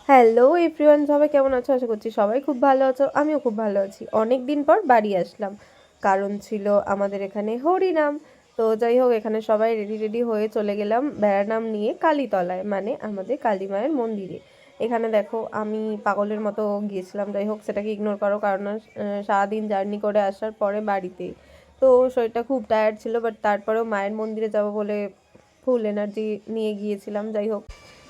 Hello everyone, সবাই কেমন আছো? আশা করছি সবাই খুব ভালো আছো। আমিও খুব ভালো আছি। অনেক দিন পর বাড়ি আসলাম, কারণ ছিল আমাদের এখানে হরিনাম। তো যাই হোক, এখানে সবাই রেডি রেডি হয়ে চলে গেলাম বেড়ানাম নিয়ে কালীতলায়, মানে আমাদের কালী মায়ের মন্দিরে। এখানে দেখো আমি পাগলের মতো গিয়েছিলাম। যাই হোক, সেটাকে ইগনোর করো, কারণ সারাদিন জার্নি করে আসার পরে বাড়িতে তো শরীরটা খুব টায়ার্ড ছিল, বাট তারপরেও মায়ের মন্দিরে যাব বলে ফুল এনার্জি নিয়ে গিয়েছিলাম। যাই হোক,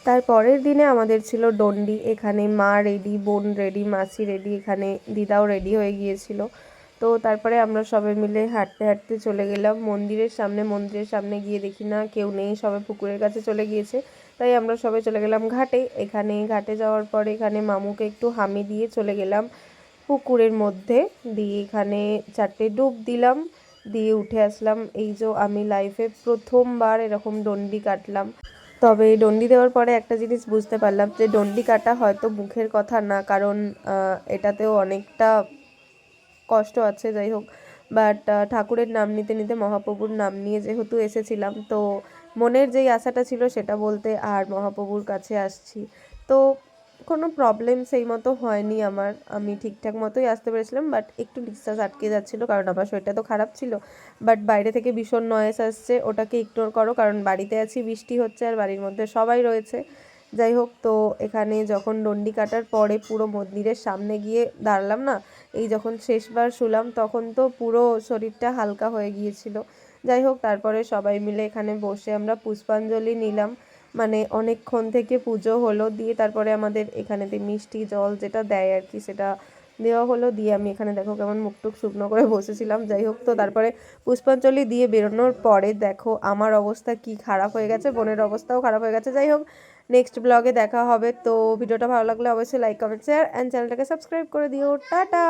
তার পরের দিনে আমাদের ছিল ডন্ডি। এখানে মা রেডি, বোন রেডি, মাসি রেডি, এখানে দিদাও রেডি হয়ে গিয়েছিল। তো তারপরে আমরা সবাই মিলে হাঁটতে হাঁটতে চলে গেলাম মন্দিরের সামনে। মন্দিরের সামনে গিয়ে দেখি না কেউ নেই, সবাই পুকুরের কাছে চলে গিয়েছে। তাই আমরা সবাই চলে গেলাম ঘাটে। এখানে ঘাটে যাওয়ার পরে এখানে মামুকে একটু হামি দিয়ে চলে গেলাম পুকুরের মধ্যে। দিয়ে এখানে 4টে ডুব দিলাম, দিয়ে উঠে আসলাম। এই যে আমি লাইফে প্রথমবার এরকম ডন্ডি কাটলাম। তবে ডন্ডি দেওয়ার পরে একটা জিনিস বুঝতে পারলাম যে ডন্ডি কাটা হয়তো মুখের কথা না, কারণ এটাতেও অনেকটা কষ্ট আছে। যাই হোক, বাট ঠাকুরের নাম নিতে নিতে, মহাপ্রভুর নাম নিয়ে যেহেতু এসেছিলাম, তো মনের যেই আশাটা ছিল সেটা বলতে আর মহাপ্রভুর কাছে আসছি। তো কোনো প্রবলেম সেই মতো হয়নি আমার, আমি ঠিকঠাক মতোই আসতে পেরেছিলাম। বাট একটু নিঃশ্বাস আটকে যাচ্ছিলো, কারণ আমার শরীরটা তো খারাপ ছিল। বাট বাইরে থেকে ভীষণ নয়েস আসছে, ওটাকে ইগনোর করো, কারণ বাড়িতে আছি, বৃষ্টি হচ্ছে আর বাড়ির মধ্যে সবাই রয়েছে। যাই হোক, তো এখানে যখন ডন্ডি কাটার পরে পুরো মন্দিরের সামনে গিয়ে দাঁড়ালাম না, এই যখন শেষবার শুলাম তখন তো পুরো শরীরটা হালকা হয়ে গিয়েছিল। যাই হোক, তারপরে সবাই মিলে এখানে বসে আমরা পুষ্পাঞ্জলি নিলাম, মানে অনেকক্ষণ থেকে পুজো হলো। দিয়ে তারপরে আমাদের এখানেতে মিষ্টি জল যেটা দেয় আর কি, সেটা দেওয়া হলো। দিয়ে আমি এখানে দেখো কেমন মুখটুক শুকনো করে বসেছিলাম। যাই হোক, তো তারপরে পুষ্পাঞ্জলি দিয়ে বেরোনোর পরে দেখো আমার অবস্থা কি খারাপ হয়ে গেছে, বোনের অবস্থাও খারাপ হয়ে গেছে। যাই হোক, নেক্সট ব্লগে দেখা হবে। তো ভিডিওটা ভালো লাগলে অবশ্যই লাইক, কমেন্ট, শেয়ার অ্যান্ড চ্যানেলটাকে সাবস্ক্রাইব করে দিও। টাটা।